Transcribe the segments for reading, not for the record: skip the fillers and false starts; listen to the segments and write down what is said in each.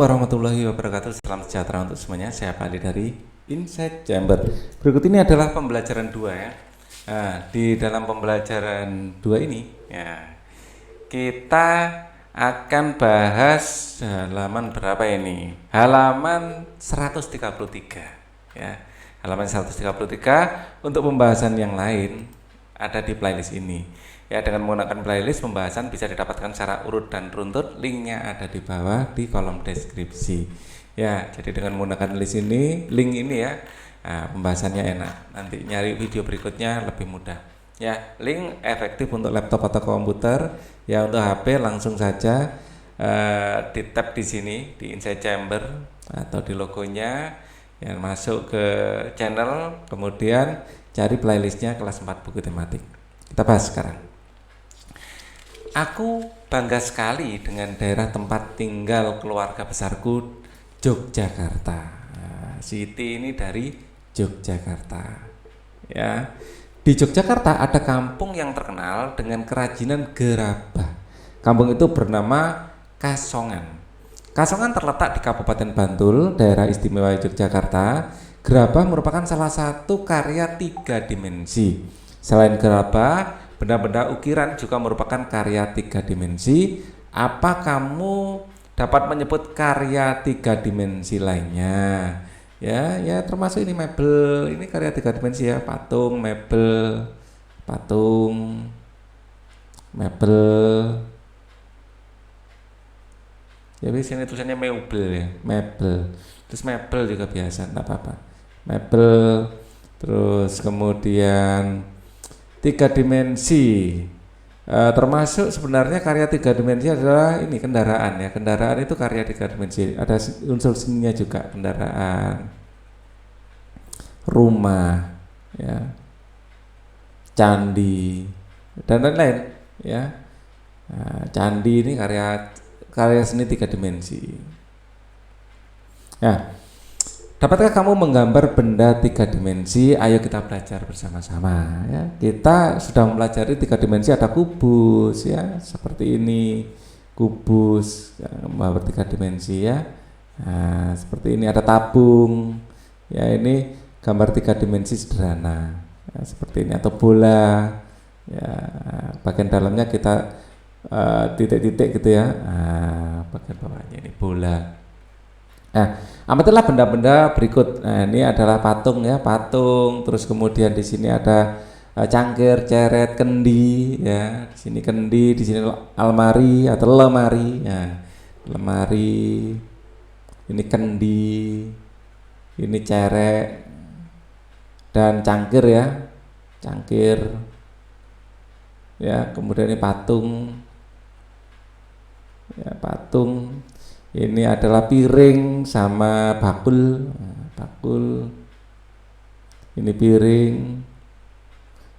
warahmatullahi wabarakatuh. Salam sejahtera untuk semuanya. Saya Pak Ali dari Insight Chamber. Berikut ini adalah pembelajaran 2 ya. Nah, di dalam pembelajaran 2 ini ya, kita akan bahas halaman berapa ini? Halaman 133 ya. Halaman 133. Untuk pembahasan yang lain ada di playlist ini. Ya, dengan menggunakan playlist pembahasan bisa didapatkan secara urut dan runtut. Linknya ada di bawah di kolom deskripsi. Ya, jadi dengan menggunakan link ini ya, pembahasannya enak. Nanti nyari video berikutnya lebih mudah. Ya, link efektif untuk laptop atau komputer. Ya, untuk HP langsung saja di tab di sini di Insight Chamber atau di logonya. Ya, masuk ke channel, kemudian cari playlistnya kelas 4 buku tematik. Kita bahas sekarang. Aku bangga sekali dengan daerah tempat tinggal keluarga besarku, Yogyakarta. Nah, Siti ini dari Yogyakarta. Ya, di Yogyakarta ada kampung yang terkenal dengan kerajinan gerabah. Kampung itu bernama Kasongan. Kasongan terletak di Kabupaten Bantul, daerah istimewa Yogyakarta. Gerabah merupakan salah satu karya 3 dimensi. Selain gerabah, benda-benda ukiran juga merupakan karya 3 dimensi. Apa kamu dapat menyebut karya 3 dimensi lainnya? Ya termasuk ini mebel, ini karya 3 dimensi ya, patung, mebel, ya sini tulisannya mebel ya, mebel. Terus mebel juga biasa, enggak apa-apa. Mebel, terus kemudian 3 dimensi, termasuk sebenarnya karya 3 dimensi adalah ini kendaraan ya. Kendaraan itu karya 3 dimensi, ada unsur seninya juga, kendaraan, rumah ya, candi dan lain-lain ya. Candi ini karya seni 3 dimensi. Nah, dapatkah kamu menggambar benda 3 dimensi? Ayo kita belajar bersama-sama ya. Kita sudah mempelajari 3 dimensi, ada kubus ya, seperti ini. Kubus gambar 3 dimensi ya. Nah, seperti ini ada tabung. Ya, ini gambar 3 dimensi sederhana. Ya, seperti ini, atau bola. Ya, bagian dalamnya kita titik-titik gitu ya. Nah, bagian bawahnya ini bola. Nah, amatilah benda-benda berikut. Nah, ini adalah patung ya, patung. Terus kemudian di sini ada cangkir, ceret, kendi ya. Di sini kendi, di sini almari atau lemari ya. Lemari. Ini kendi. Ini ceret dan cangkir ya. Cangkir. Ya, kemudian ini patung. Ya, patung. Ini adalah piring sama bakul. Bakul. Ini piring.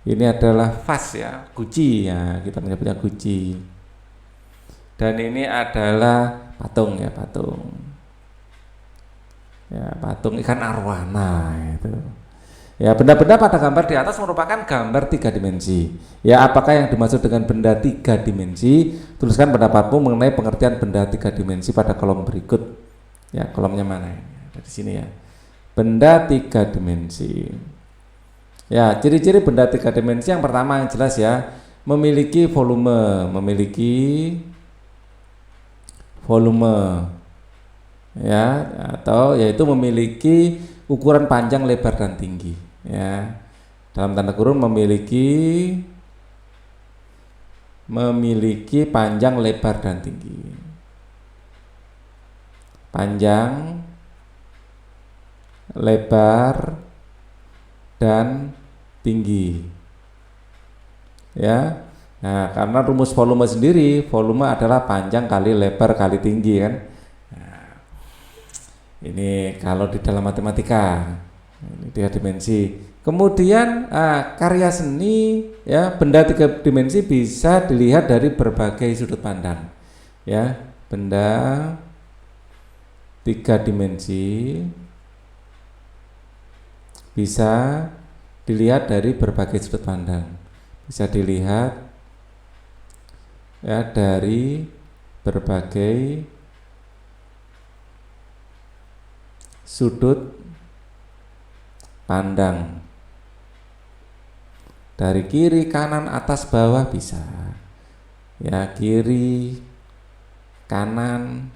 Ini adalah vas ya, guci ya, kita menyebutnya guci. Dan ini adalah patung ya, patung. Ya, patung ikan arwana itu. Ya, benda-benda pada gambar di atas merupakan gambar 3 dimensi. Ya, apakah yang dimaksud dengan benda 3 dimensi? Tuliskan pendapatmu mengenai pengertian benda 3 dimensi pada kolom berikut. Ya, kolomnya mana ya? Dari sini ya. Benda 3 dimensi. Ya, ciri-ciri benda 3 dimensi yang pertama yang jelas ya, memiliki volume, ya, atau yaitu memiliki ukuran panjang, lebar dan tinggi. Ya, dalam tanda kurung memiliki panjang, lebar dan tinggi. Panjang, lebar dan tinggi. Ya. Nah, karena rumus volume sendiri, volume adalah panjang kali lebar kali tinggi kan. Nah, ini kalau di dalam matematika. Ini 3 dimensi. Kemudian karya seni ya, benda 3 dimensi bisa dilihat dari berbagai sudut pandang. Ya, benda 3 dimensi bisa dilihat dari berbagai sudut pandang. Bisa dilihat ya dari berbagai sudut pandang. Dari kiri, kanan, atas, bawah bisa. Ya, kiri, kanan,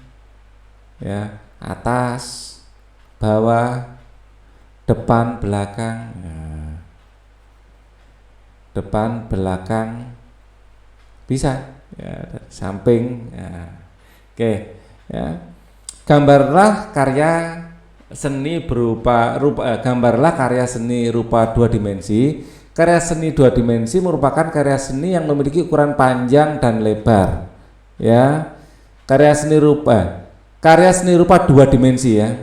ya, atas, bawah, depan, belakang. Ya. Depan, belakang bisa. Ya, dari samping. Ya. Oke, ya. Gambarlah karya seni gambarlah karya seni rupa 2 dimensi. Karya seni 2 dimensi merupakan karya seni yang memiliki ukuran panjang dan lebar. Ya. Karya seni rupa 2 dimensi ya.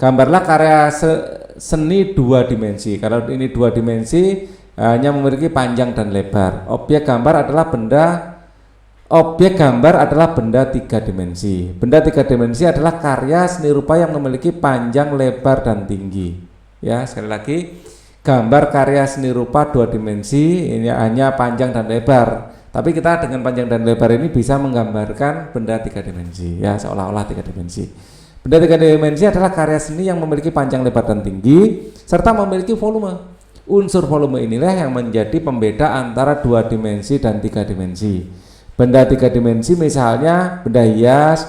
Gambarlah karya seni 2 dimensi. Kalau ini 2 dimensi hanya memiliki panjang dan lebar. Objek gambar adalah benda 3 dimensi. Benda 3 dimensi adalah karya seni rupa yang memiliki panjang, lebar, dan tinggi. Ya, sekali lagi, gambar karya seni rupa 2 dimensi ini hanya panjang dan lebar. Tapi kita dengan panjang dan lebar ini bisa menggambarkan benda 3 dimensi. Ya, seolah-olah 3 dimensi. Benda 3 dimensi adalah karya seni yang memiliki panjang, lebar, dan tinggi serta memiliki volume. Unsur volume inilah yang menjadi pembeda antara 2 dimensi dan 3 dimensi. Benda 3 dimensi misalnya benda hias,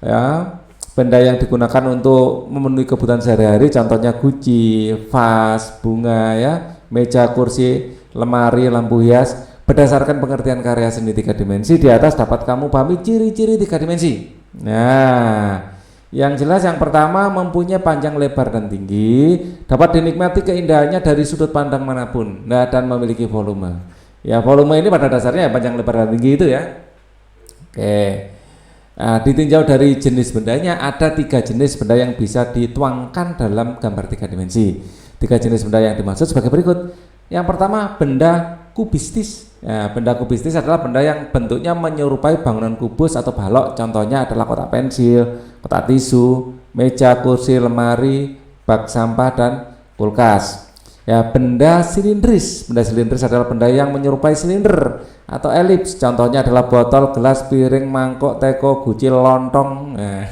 ya, benda yang digunakan untuk memenuhi kebutuhan sehari-hari, contohnya guci, vas, bunga, ya, meja, kursi, lemari, lampu hias. Berdasarkan pengertian karya seni 3 dimensi di atas dapat kamu pahami ciri-ciri 3 dimensi. Nah, yang jelas yang pertama mempunyai panjang, lebar, dan tinggi, dapat dinikmati keindahannya dari sudut pandang manapun, nah, dan memiliki volume. Ya, volume ini pada dasarnya panjang, lebar, dan tinggi itu ya. Oke. Nah, ditinjau dari jenis bendanya, ada 3 jenis benda yang bisa dituangkan dalam gambar 3 dimensi. 3 jenis benda yang dimaksud sebagai berikut. Yang pertama, benda kubistis. Ya, benda kubistis adalah benda yang bentuknya menyerupai bangunan kubus atau balok. Contohnya adalah kotak pensil, kotak tisu, meja, kursi, lemari, bak sampah, dan kulkas. Ya, benda silindris. Benda silindris adalah benda yang menyerupai silinder atau elips. Contohnya adalah botol, gelas, piring, mangkok, teko, guci, lontong. Nah,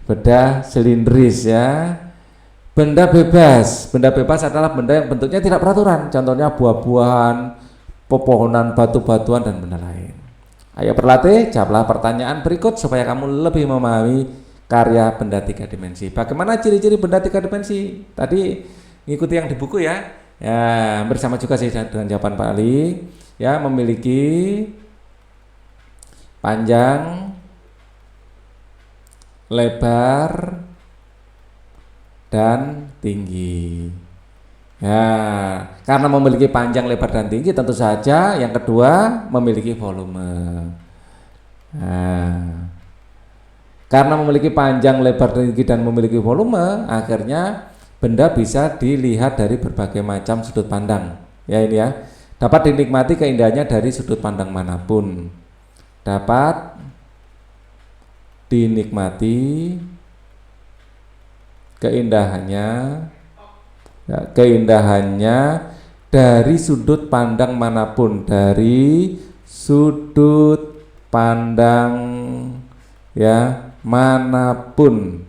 benda silindris ya. Benda bebas. Benda bebas adalah benda yang bentuknya tidak beraturan. Contohnya buah-buahan, pepohonan, batu-batuan, dan benda lain. Ayo berlatih, jawablah pertanyaan berikut supaya kamu lebih memahami karya benda 3 dimensi. Bagaimana ciri-ciri benda 3 dimensi? Tadi ngikuti yang di buku ya. Ya, bersama juga sih dengan jawaban Pak Ali. Ya, memiliki panjang, lebar, dan tinggi. Ya, karena memiliki panjang, lebar, dan tinggi, tentu saja yang kedua memiliki volume. Nah, karena memiliki panjang, lebar, tinggi, dan memiliki volume, akhirnya benda bisa dilihat dari berbagai macam sudut pandang. Ya, ini ya. Dapat dinikmati keindahannya dari sudut pandang manapun. Dapat dinikmati keindahannya dari sudut pandang manapun, dari sudut pandang ya manapun.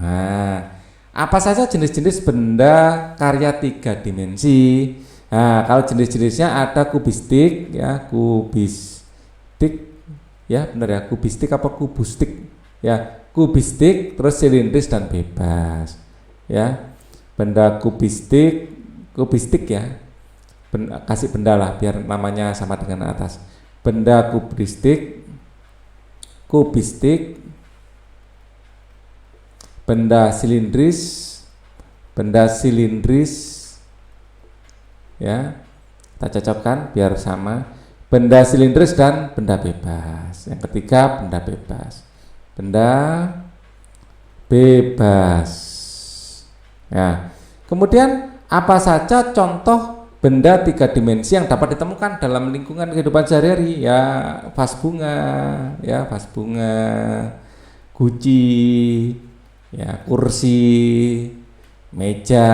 Nah, apa saja jenis-jenis benda karya 3 dimensi? Nah, kalau jenis-jenisnya ada kubistik ya, benar ya, kubistik apa kubustik ya, kubistik, terus silindris, dan bebas ya. Benda kubistik ya, kasih benda lah biar namanya sama dengan atas. Benda kubistik, benda silindris ya, kita cocokkan biar sama. Benda silindris dan benda bebas. Yang ketiga, benda bebas. Ya. Kemudian apa saja contoh benda 3 dimensi yang dapat ditemukan dalam lingkungan kehidupan sehari-hari? Ya, vas bunga, guci, ya, kursi, meja,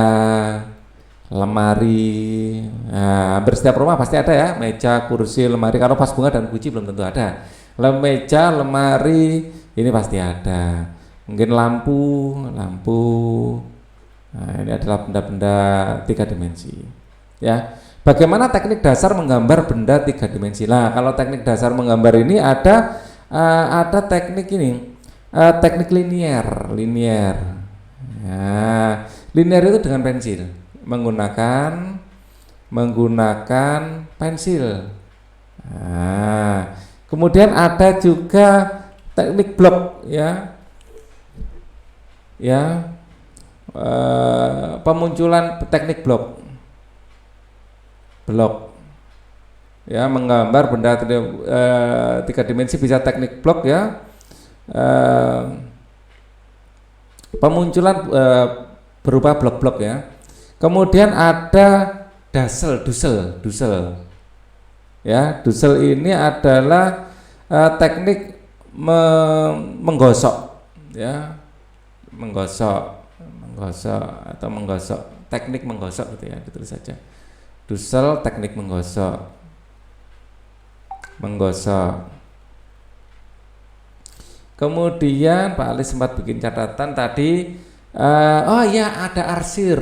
lemari. Nah, hampir setiap rumah pasti ada ya, meja, kursi, lemari. Kalau vas bunga dan guci belum tentu ada. Meja, lemari ini pasti ada. Mungkin lampu, lampu. Nah, ini adalah benda-benda 3 dimensi. Ya. Bagaimana teknik dasar menggambar benda 3 dimensi? Nah, kalau teknik dasar menggambar ini ada teknik ini, teknik linier. Nah, linier itu dengan pensil, menggunakan pensil. Nah, kemudian ada juga teknik blok, pemunculan teknik blok, menggambar benda 3 dimensi bisa teknik blok, pemunculan berupa blok-blok, ya. Kemudian ada dusel. Dusel ini adalah teknik menggosok, teknik menggosok gitu ya, ditulis saja. Dusel teknik menggosok. Kemudian Pak Ali sempat bikin catatan tadi, ada arsir.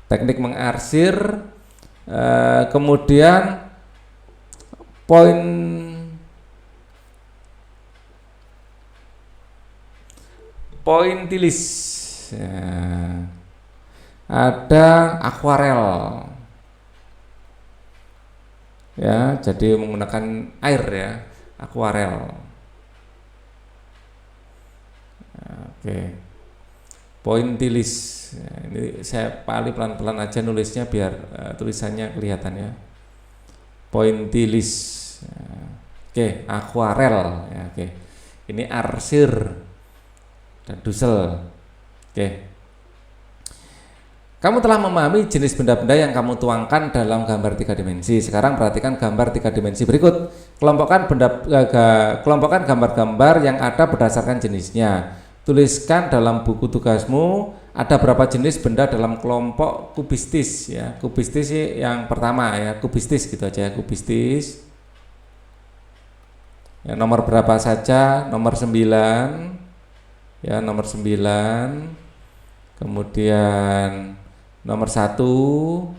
Teknik mengarsir, kemudian pointilis, ada akuarel, jadi menggunakan air, akuarel. Oke. Pointilis. Ini saya paling pelan-pelan aja nulisnya biar tulisannya kelihatan, ya. Pointilis. Oke, akuarel, ya. Oke. Ini arsir dan dusel. Oke. Kamu telah memahami jenis benda-benda yang kamu tuangkan dalam gambar 3 dimensi. Sekarang perhatikan gambar 3 dimensi berikut. Kelompokkan gambar-gambar yang ada berdasarkan jenisnya. Tuliskan dalam buku tugasmu ada berapa jenis benda dalam kelompok kubistis, ya. Kubistis yang pertama, ya, kubistis gitu aja, kubistis. Ya, nomor berapa saja? Nomor 9. Ya, nomor 9. Kemudian nomor 1,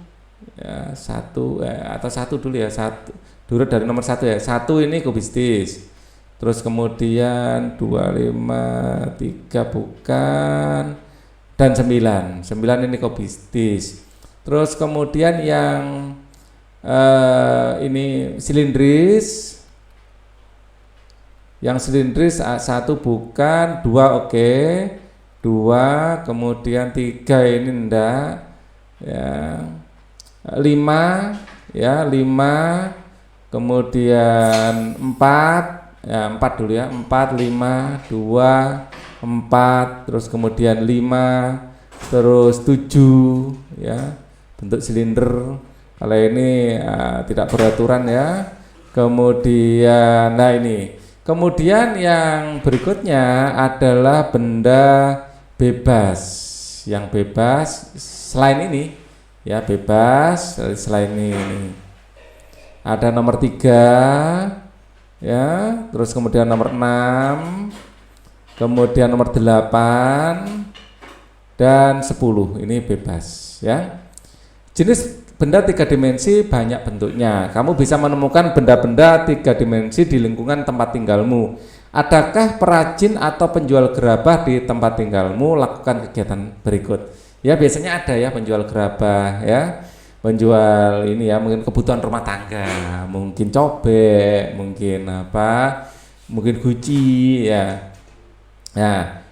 ya, 1 atau 1 dulu, ya, 1 dulu dari nomor 1, ya. 1 ini kubistis. Terus kemudian 2, 5, 3 bukan, dan 9 ini kubistis. Terus kemudian yang ini silindris. Yang silindris 1 bukan, 2 oke. 2, kemudian 3 ini enggak, ya. 5, ya, 5, kemudian 4, ya, 4 dulu, ya. 4, 5, 2, 4, terus kemudian 5, terus 7, ya, bentuk silinder. Kalau ini tidak beraturan, ya. Kemudian, nah ini. Kemudian yang berikutnya adalah benda bebas. Yang bebas selain ini, ya, bebas selain ini. Ada nomor 3, ya, terus kemudian nomor 6, kemudian nomor 8 dan 10. Ini bebas, ya. Jenis benda 3 dimensi banyak bentuknya. Kamu bisa menemukan benda-benda 3 dimensi di lingkungan tempat tinggalmu. Adakah perajin atau penjual gerabah di tempat tinggalmu? Lakukan kegiatan berikut. Ya, biasanya ada, ya, penjual gerabah, ya. Penjual ini, ya, mungkin kebutuhan rumah tangga, mungkin cobek, mungkin apa, mungkin guci, ya. Nah,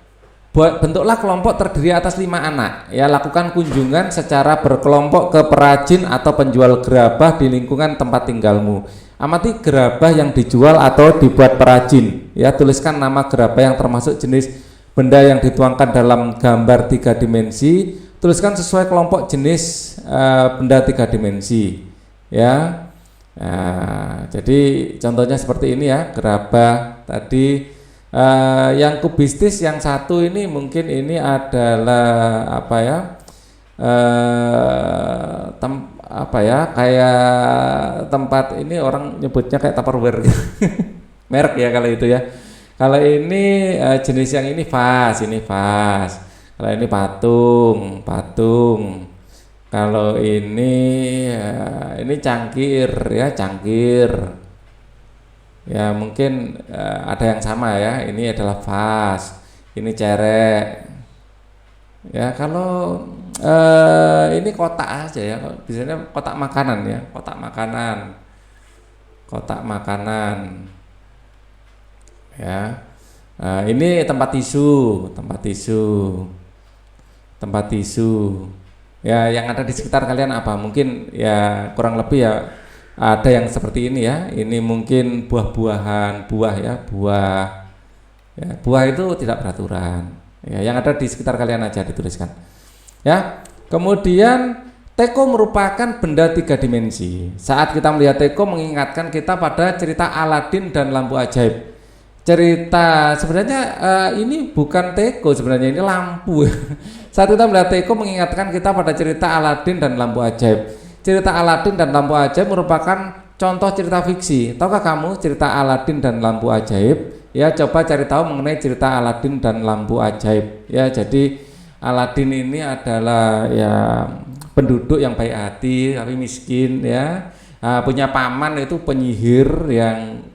bentuklah kelompok terdiri atas 5 anak, ya. Lakukan kunjungan secara berkelompok ke perajin atau penjual gerabah di lingkungan tempat tinggalmu. Amati gerabah yang dijual atau dibuat perajin, ya. Tuliskan nama gerabah yang termasuk jenis benda yang dituangkan dalam gambar 3 dimensi. Tuliskan sesuai kelompok jenis benda 3 dimensi, ya. Nah, jadi contohnya seperti ini, ya, gerabah tadi. Yang kubistis yang 1 ini mungkin ini adalah apa, ya, kayak tempat ini orang nyebutnya kayak Tupperware gitu. Merek, ya, kalau itu, ya. Kalau ini jenis yang ini vas. Kalau ini patung. Kalau ini cangkir ya, cangkir. Ya mungkin ada yang sama ya. Ini adalah vas, ini cerek. Ya kalau ini kotak aja ya. Biasanya kotak makanan ya, kotak makanan. Ya. Ini tempat tisu. Ya, yang ada di sekitar kalian apa? Mungkin ya kurang lebih ya ada yang seperti ini ya. Ini mungkin buah-buahan, buah. Ya, buah itu tidak beraturan. Ya, yang ada di sekitar kalian aja dituliskan. Ya. Kemudian teko merupakan benda 3 dimensi. Saat kita melihat teko mengingatkan kita pada cerita Aladin dan lampu ajaib. Cerita sebenarnya ini bukan teko, sebenarnya ini lampu. Saat kita melihat teko mengingatkan kita pada cerita Aladin dan lampu ajaib. Cerita Aladin dan lampu ajaib merupakan contoh cerita fiksi. Tahukah kamu cerita Aladin dan lampu ajaib? Ya, coba cari tahu mengenai cerita Aladin dan lampu ajaib. Ya, jadi Aladin ini adalah ya penduduk yang baik hati tapi miskin ya. Punya paman itu penyihir yang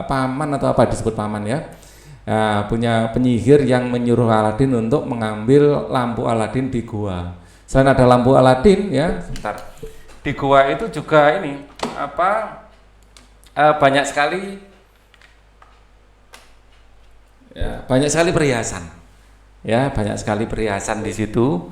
paman atau apa disebut paman ya. Punya penyihir yang menyuruh Aladin untuk mengambil lampu Aladin di gua. Selain ada lampu Aladin ya, sebentar. Di gua itu juga ini banyak sekali perhiasan. Ya, banyak sekali perhiasan di situ.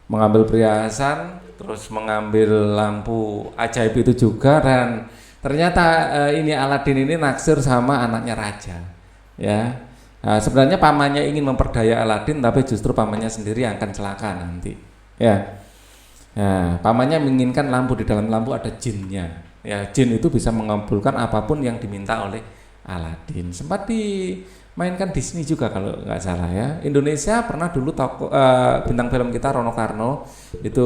Mengambil perhiasan, terus mengambil lampu ajaib itu juga, dan ternyata ini Aladin ini naksir sama anaknya raja. Ya, sebenarnya pamannya ingin memperdaya Aladin, tapi justru pamannya sendiri yang akan celaka nanti. Ya, pamannya menginginkan lampu, di dalam lampu ada jinnya. Ya, jin itu bisa mengabulkan apapun yang diminta oleh Aladin. Sempat dimainkan Disney juga kalau nggak salah ya. Indonesia pernah dulu bintang film kita Rano Karno itu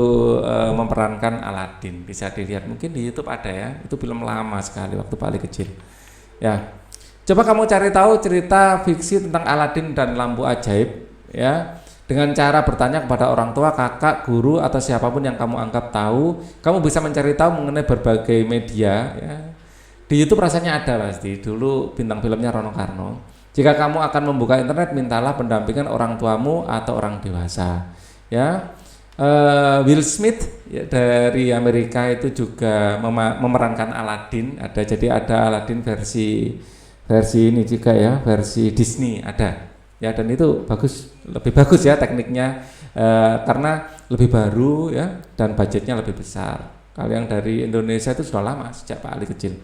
memerankan Aladin. Bisa dilihat mungkin di YouTube ada ya. Itu film lama sekali waktu paling kecil. Ya. Coba kamu cari tahu cerita fiksi tentang Aladin dan lampu ajaib ya. Dengan cara bertanya kepada orang tua, kakak, guru atau siapapun yang kamu anggap tahu, kamu bisa mencari tahu mengenai berbagai media ya. Di YouTube rasanya ada pasti. Dulu bintang filmnya Rano Karno. Jika kamu akan membuka internet, mintalah pendampingan orang tuamu atau orang dewasa. Ya, Will Smith ya, dari Amerika itu juga memerankan Aladin. Ada Aladin versi ini juga ya, versi Disney ada. Ya, dan itu lebih bagus ya tekniknya karena lebih baru ya dan budgetnya lebih besar. Kalau yang dari Indonesia itu sudah lama sejak Pak Ali kecil.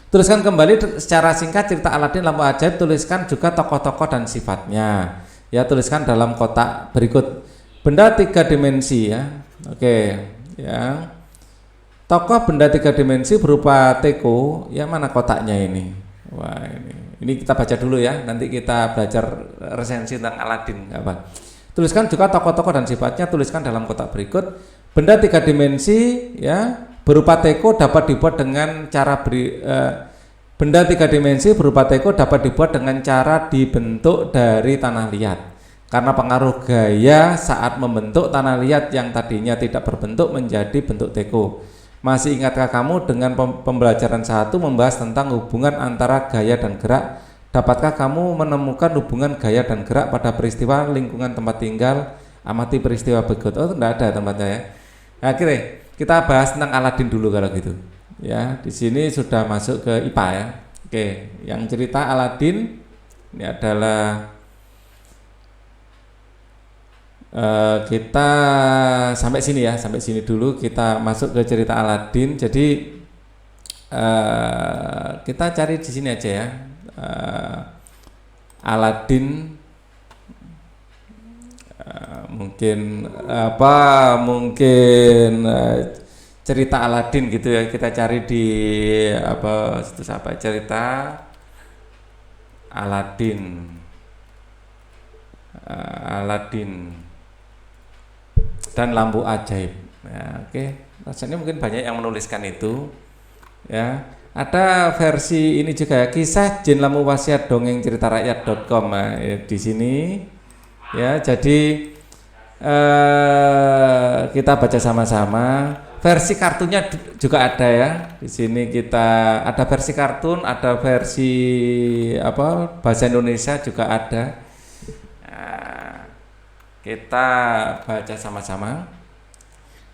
Tuliskan kembali secara singkat cerita Aladin lampu ajaib, tuliskan juga tokoh-tokoh dan sifatnya. Ya, tuliskan dalam kotak berikut. Benda 3 dimensi ya. Oke, ya. Tokoh benda 3 dimensi berupa teko, ya mana kotaknya ini? Wah, ini kita baca dulu ya. Nanti kita belajar resensi tentang Aladin apa. Tuliskan juga tokoh-tokoh dan sifatnya, tuliskan dalam kotak berikut. Benda 3 dimensi ya. Berupa teko dapat dibuat dengan cara benda 3 dimensi berupa teko dapat dibuat dengan cara dibentuk dari tanah liat. Karena pengaruh gaya saat membentuk tanah liat yang tadinya tidak berbentuk menjadi bentuk teko. Masih ingatkah kamu dengan pembelajaran 1 membahas tentang hubungan antara gaya dan gerak? Dapatkah kamu menemukan hubungan gaya dan gerak pada peristiwa lingkungan tempat tinggal? Amati peristiwa berikut. Oh, tidak ada tempatnya ya. Akhirnya kita bahas tentang Aladin dulu kalau gitu. Ya, di sini sudah masuk ke IPA ya. Oke, yang cerita Aladin ini adalah kita sampai sini ya, sampai sini dulu kita masuk ke cerita Aladin. Jadi kita cari di sini aja ya. Aladin mungkin cerita Aladin gitu ya, kita cari di situs apa, cerita Aladin dan lampu ajaib ya. Oke, rasanya mungkin banyak yang menuliskan itu ya. Ada versi ini juga ya, kisah Jin Lampu Wasiat dongeng cerita rakyat.com. Nah, di sini ya, jadi kita baca sama-sama. Versi kartunnya juga ada ya. Di sini kita ada versi kartun, ada versi apa bahasa Indonesia juga ada. Nah, kita baca sama-sama.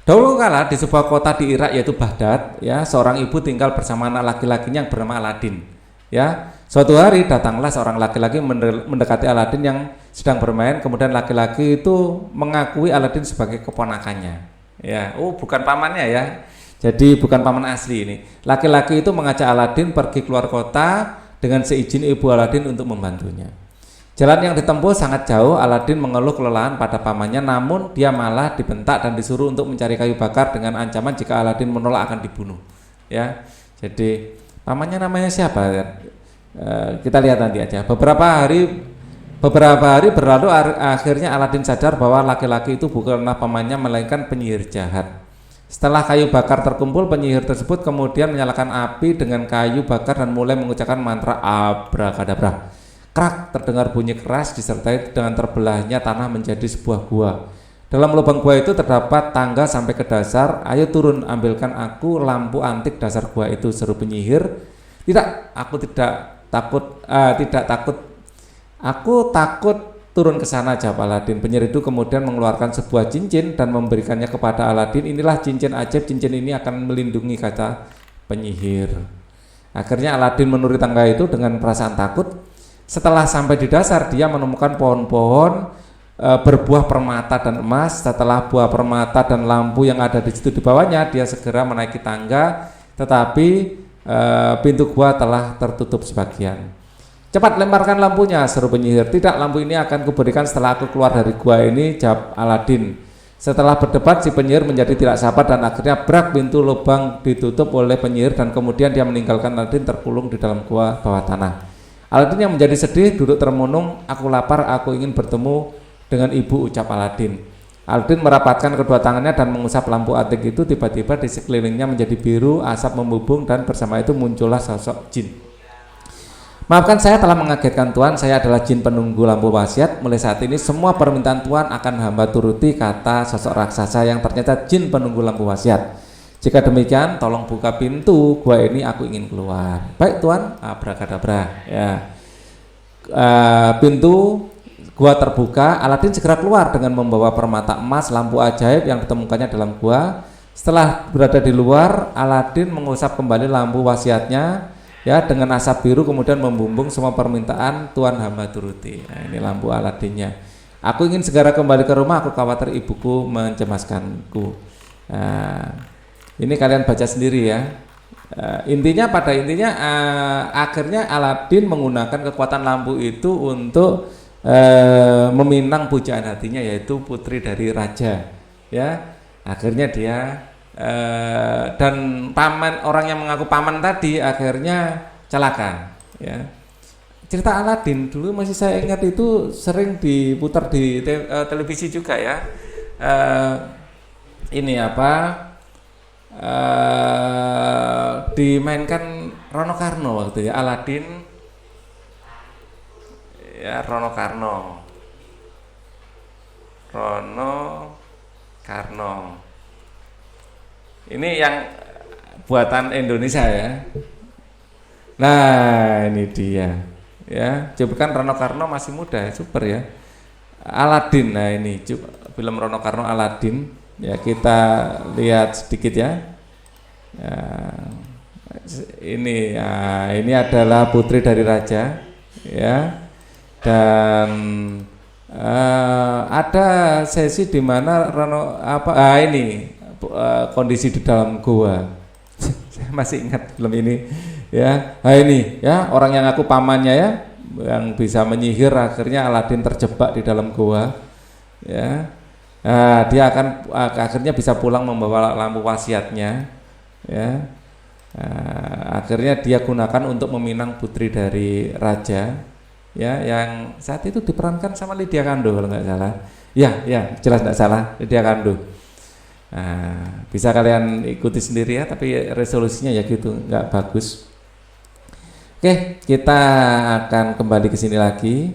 Dahulu kala di sebuah kota di Irak yaitu Baghdad, ya, seorang ibu tinggal bersama anak laki-lakinya yang bernama Aladin. Ya, suatu hari datanglah seorang laki-laki mendekati Aladin yang sedang bermain, kemudian laki-laki itu mengakui Aladin sebagai keponakannya. Ya, bukan pamannya ya. Jadi bukan paman asli ini. Laki-laki itu mengajak Aladin pergi keluar kota dengan seizin ibu Aladin untuk membantunya. Jalan yang ditempuh sangat jauh. Aladin mengeluh kelelahan pada pamannya, namun dia malah dibentak dan disuruh untuk mencari kayu bakar dengan ancaman jika Aladin menolak akan dibunuh. Ya, jadi pamannya namanya siapa? Kita lihat nanti aja. Beberapa hari berlalu, akhirnya Aladin sadar bahwa laki-laki itu bukanlah pamannya melainkan penyihir jahat. Setelah kayu bakar terkumpul, penyihir tersebut kemudian menyalakan api dengan kayu bakar dan mulai mengucapkan mantra abrakadabra. Krak, terdengar bunyi keras disertai dengan terbelahnya tanah menjadi sebuah gua. Dalam lubang gua itu terdapat tangga sampai ke dasar. Ayo turun, ambilkan aku lampu antik dasar gua itu, seru penyihir. Tidak, aku tidak takut. Aku takut turun ke sana, jawab Aladin. Penyihir itu kemudian mengeluarkan sebuah cincin dan memberikannya kepada Aladin. Inilah cincin ajaib, cincin ini akan melindungi, kata penyihir. Akhirnya Aladin menuruni tangga itu dengan perasaan takut. Setelah sampai di dasar, dia menemukan pohon-pohon berbuah permata dan emas. Setelah buah permata dan lampu yang ada di situ di bawahnya, dia segera menaiki tangga, tetapi pintu gua telah tertutup sebagian. Cepat lemparkan lampunya, seru penyihir. Tidak, lampu ini akan kuberikan setelah aku keluar dari gua ini, jawab Aladin. Setelah berdebat, si penyihir menjadi tidak sabar dan akhirnya brak, pintu lubang ditutup oleh penyihir dan kemudian dia meninggalkan Aladin terkulung di dalam gua bawah tanah. Aladin yang menjadi sedih duduk termenung. Aku lapar, aku ingin bertemu dengan ibu, ucap Aladin. Aladin merapatkan kedua tangannya dan mengusap lampu antik itu. Tiba-tiba di sekelilingnya menjadi biru, asap membubung dan bersama itu muncullah sosok jin. Maafkan saya telah mengagetkan Tuan, saya adalah jin penunggu lampu wasiat. Mulai saat ini semua permintaan Tuan akan hamba turuti, kata sosok raksasa yang ternyata jin penunggu lampu wasiat. Jika demikian, tolong buka pintu gua ini, aku ingin keluar. Baik Tuan, abrakadabra. Ya. Pintu gua terbuka. Aladin segera keluar dengan membawa permata emas, lampu ajaib yang ditemukannya dalam gua. Setelah berada di luar, Aladin mengusap kembali lampu wasiatnya, ya, dengan asap biru, kemudian membumbung semua permintaan Tuan hamba turuti. Nah, ini lampu Aladinnya. Aku ingin segera kembali ke rumah, aku khawatir ibuku mencemaskanku. Nah, ini kalian baca sendiri ya. Pada intinya akhirnya Aladin menggunakan kekuatan lampu itu untuk meminang pujaan hatinya, yaitu putri dari raja. Ya, akhirnya dia dan paman, orang yang mengaku paman tadi akhirnya celaka. Ya. Cerita Aladin dulu masih saya ingat itu sering diputar di televisi juga ya. Ini apa? Dimainkan Rono Karno waktu ya, Aladin ya, Rono Karno ini yang buatan Indonesia ya. Nah ini dia ya, coba kan Rono Karno masih muda, super ya. Aladin, nah ini film Rono Karno Aladin. Ya, kita lihat sedikit ya. Ini adalah putri dari raja, ya. Dan ada sesi di mana kondisi di dalam gua. Saya masih ingat film ini, ya. Nah ini, ya, orang yang aku pamannya ya, yang bisa menyihir, akhirnya Aladin terjebak di dalam gua, ya. Dia akan akhirnya bisa pulang membawa lampu wasiatnya, ya. Akhirnya dia gunakan untuk meminang putri dari raja, ya, yang saat itu diperankan sama Lydia Kando kalau nggak salah. Ya, jelas nggak salah, Lydia Kando. Bisa kalian ikuti sendiri ya, tapi resolusinya ya gitu, nggak bagus. Oke, kita akan kembali ke sini lagi.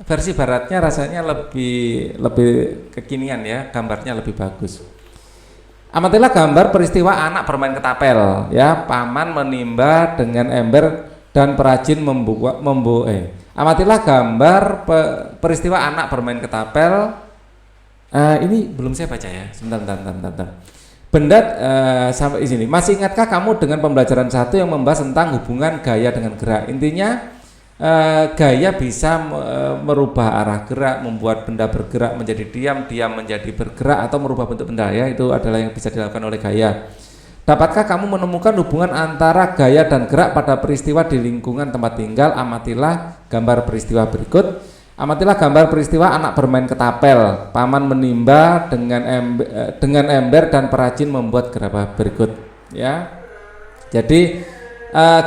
Versi baratnya rasanya lebih kekinian ya, gambarnya lebih bagus. Amatilah gambar peristiwa anak bermain ketapel ya, paman menimba dengan ember dan perajin amatilah gambar peristiwa anak bermain ketapel. Ini belum saya baca ya, sebentar. Benda sampai di sini. Masih ingatkah kamu dengan pembelajaran 1 yang membahas tentang hubungan gaya dengan gerak? Intinya gaya bisa merubah arah gerak, membuat benda bergerak menjadi diam, diam menjadi bergerak, atau merubah bentuk benda ya. Itu adalah yang bisa dilakukan oleh gaya. Dapatkah kamu menemukan hubungan antara gaya dan gerak pada peristiwa di lingkungan tempat tinggal? Amatilah gambar peristiwa berikut. Amatilah gambar peristiwa anak bermain ketapel, paman menimba dengan ember dan perajin membuat gerabah berikut ya. Jadi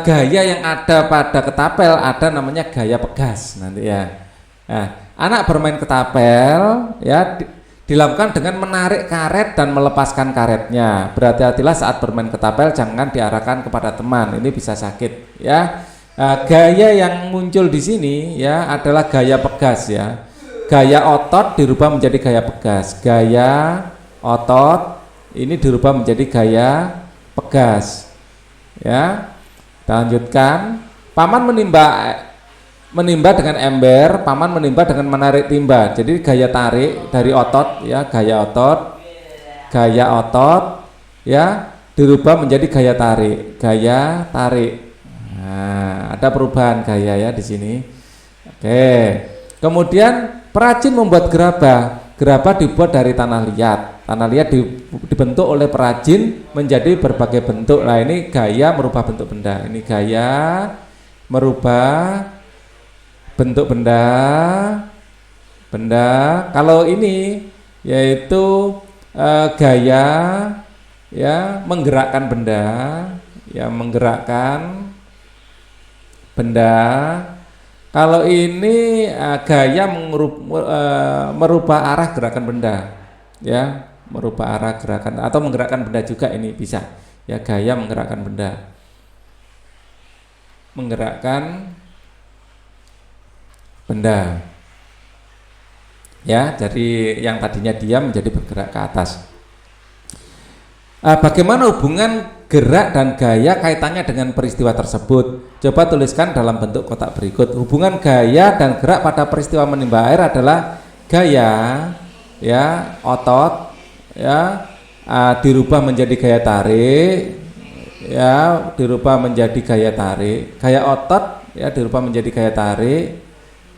gaya yang ada pada ketapel ada namanya gaya pegas nanti ya. Nah, anak bermain ketapel ya dilakukan dengan menarik karet dan melepaskan karetnya. Berhati-hatilah saat bermain ketapel, jangan diarahkan kepada teman, ini bisa sakit ya. Gaya yang muncul di sini ya adalah gaya pegas ya. Gaya otot dirubah menjadi gaya pegas. Gaya otot ini dirubah menjadi gaya pegas. Ya. Kita lanjutkan. Paman menimba dengan ember, paman menimba dengan menarik timba. Jadi gaya tarik dari otot ya, gaya otot ya dirubah menjadi gaya tarik. Nah, ada perubahan gaya ya di sini. Oke. Kemudian perajin membuat gerabah. Gerabah dibuat dari tanah liat. Tanah liat dibentuk oleh perajin menjadi berbagai bentuk. Nah, ini gaya merubah bentuk benda. Ini gaya merubah bentuk benda. Kalau ini yaitu gaya ya menggerakkan benda, ya menggerakkan benda. Kalau ini gaya merubah arah gerakan benda ya, merubah arah gerakan atau menggerakkan benda juga, ini bisa ya, gaya menggerakkan benda, ya. Jadi yang tadinya diam menjadi bergerak ke atas. Bagaimana hubungan gerak dan gaya kaitannya dengan peristiwa tersebut? Coba tuliskan dalam bentuk kotak berikut. Hubungan gaya dan gerak pada peristiwa menimba air adalah gaya ya, otot ya dirubah menjadi gaya tarik ya, dirubah menjadi gaya tarik. Gaya otot ya dirubah menjadi gaya tarik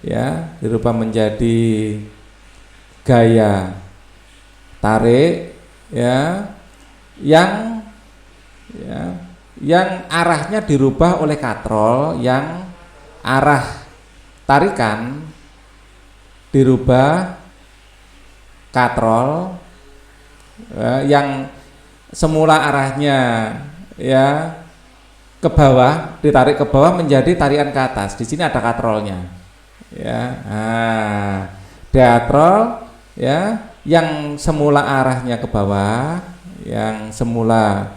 ya, dirubah menjadi gaya tarik ya, yang arahnya dirubah oleh katrol, yang arah tarikan dirubah katrol, yang semula arahnya ya ke bawah, ditarik ke bawah menjadi tarikan ke atas. Di sini ada katrolnya ya. Katrol ya yang semula arahnya ke bawah, yang semula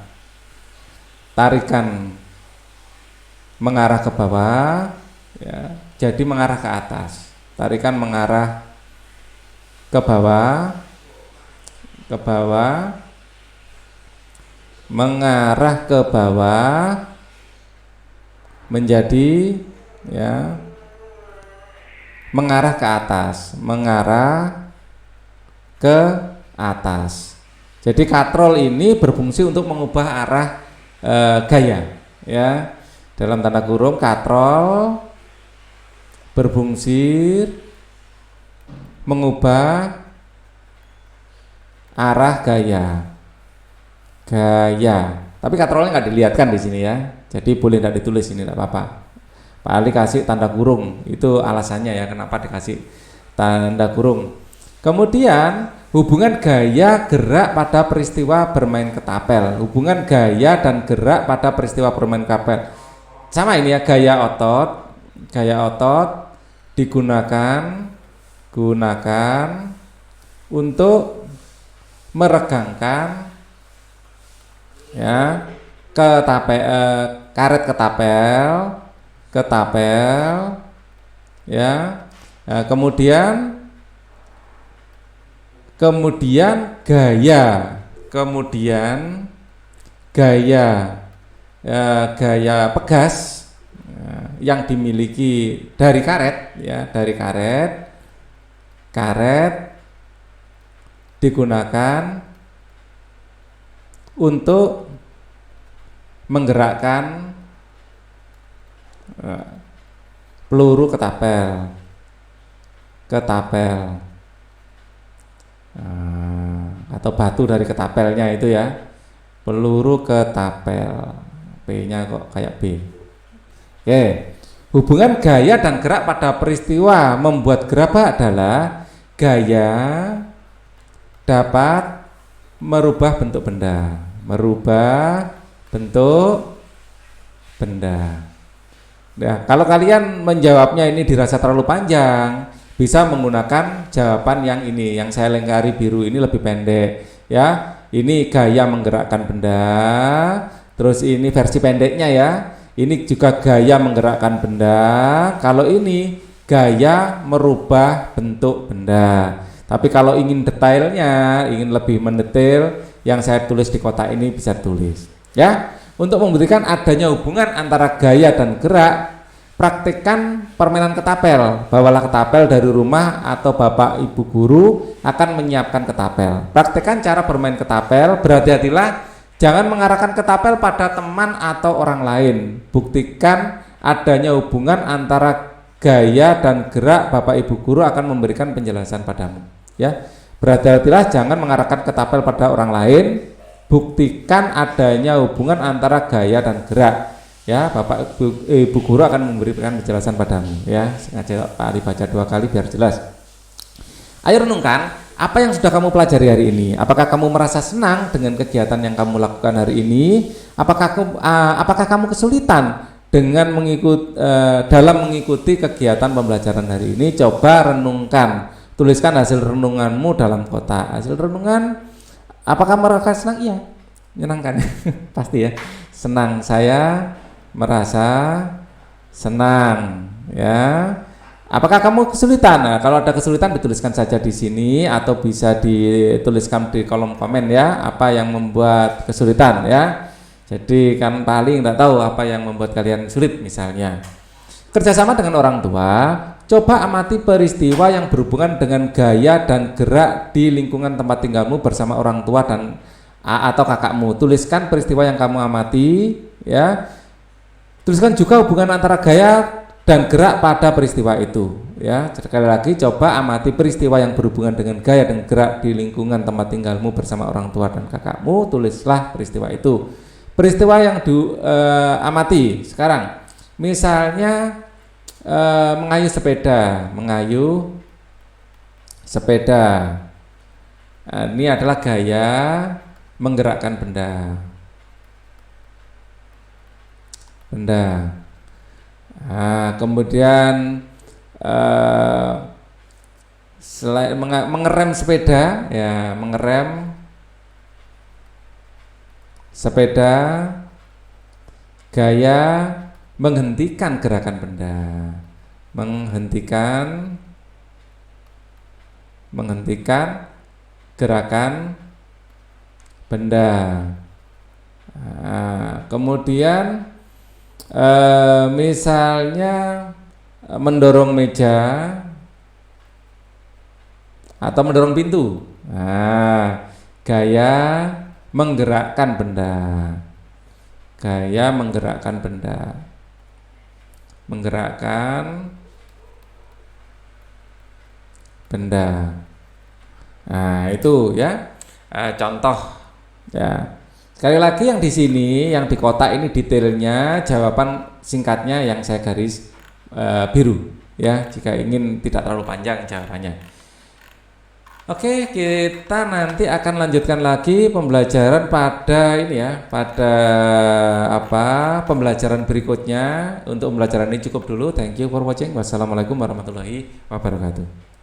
tarikan mengarah ke bawah ya, jadi mengarah ke atas. Tarikan mengarah ke bawah, mengarah ke bawah menjadi ya mengarah ke atas, Jadi katrol ini berfungsi untuk mengubah arah gaya ya. Dalam tanda kurung, katrol berfungsi mengubah arah gaya. Tapi katrolnya nggak dilihatkan di sini ya. Jadi boleh tidak ditulis, ini tidak apa-apa. Pak Ali kasih tanda kurung, itu alasannya ya kenapa dikasih tanda kurung. Kemudian hubungan gaya gerak pada peristiwa bermain ketapel. Hubungan gaya dan gerak pada peristiwa bermain ketapel. Sama ini ya, gaya otot digunakan untuk meregangkan ya karet ketapel ketapel, ya. Nah, kemudian gaya, gaya pegas yang dimiliki dari karet, ya, dari karet digunakan untuk menggerakkan peluru ketapel, atau batu dari ketapelnya itu, ya, peluru ketapel, P-nya kok kayak B. Oke, hubungan gaya dan gerak pada peristiwa membuat gerabah adalah gaya dapat merubah bentuk benda, Nah, kalau kalian menjawabnya ini dirasa terlalu panjang, bisa menggunakan jawaban yang ini, yang saya lengkari biru ini lebih pendek, ya. Ini gaya menggerakkan benda, terus ini versi pendeknya, ya. Ini juga gaya menggerakkan benda. Kalau ini gaya merubah bentuk benda. Tapi kalau ingin detailnya, ingin lebih mendetail, yang saya tulis di kotak ini bisa tulis, ya. Untuk membuktikan adanya hubungan antara gaya dan gerak, praktikkan permainan ketapel. Bawalah ketapel dari rumah atau bapak ibu guru akan menyiapkan ketapel. Praktikkan cara bermain ketapel. Berhati-hatilah jangan mengarahkan ketapel pada teman atau orang lain. Buktikan adanya hubungan antara gaya dan gerak, bapak ibu guru akan memberikan penjelasan padamu, ya. Berhati-hatilah jangan mengarahkan ketapel pada orang lain. Buktikan adanya hubungan antara gaya dan gerak, ya. Bapak ibu guru akan memberikan penjelasan padamu, ya. Sengaja Pak Ali baca 2 kali biar jelas. Ayo renungkan apa yang sudah kamu pelajari hari ini. Apakah kamu merasa senang dengan kegiatan yang kamu lakukan hari ini? Apakah kamu kesulitan dengan dalam mengikuti kegiatan pembelajaran hari ini? Coba renungkan, tuliskan hasil renunganmu dalam kotak. Hasil renungan, apakah merasa senang? Iya, menyenangkan. Pasti, ya. Senang, saya merasa senang, ya. Apakah kamu kesulitan? Nah, kalau ada kesulitan dituliskan saja di sini atau bisa dituliskan di kolom komen, ya, apa yang membuat kesulitan, ya. Jadi kan paling nggak tahu apa yang membuat kalian sulit, misalnya. Kerjasama dengan orang tua, coba amati peristiwa yang berhubungan dengan gaya dan gerak di lingkungan tempat tinggalmu bersama orang tua dan atau kakakmu. Tuliskan peristiwa yang kamu amati, ya. Tuliskan juga hubungan antara gaya dan gerak pada peristiwa itu, ya. Sekali lagi, coba amati peristiwa yang berhubungan dengan gaya dan gerak di lingkungan tempat tinggalmu bersama orang tua dan kakakmu. Tulislah peristiwa itu. Peristiwa yang diamati sekarang, misalnya mengayuh sepeda. Ini adalah gaya menggerakkan benda. Kemudian selain mengerem sepeda, ya, mengerem sepeda, gaya menghentikan gerakan benda, menghentikan gerakan benda. Kemudian misalnya mendorong meja atau mendorong pintu. Gaya menggerakkan benda, menggerakkan benda. Nah, itu, ya, contoh, ya. Sekali lagi, yang di sini, yang di kotak ini detailnya, jawaban singkatnya yang saya garis biru, ya, jika ingin tidak terlalu panjang jawabannya. Oke, kita nanti akan lanjutkan lagi pembelajaran pada ini, ya, pada pembelajaran berikutnya. Untuk pembelajaran ini cukup dulu. Thank you for watching. Wassalamualaikum warahmatullahi wabarakatuh.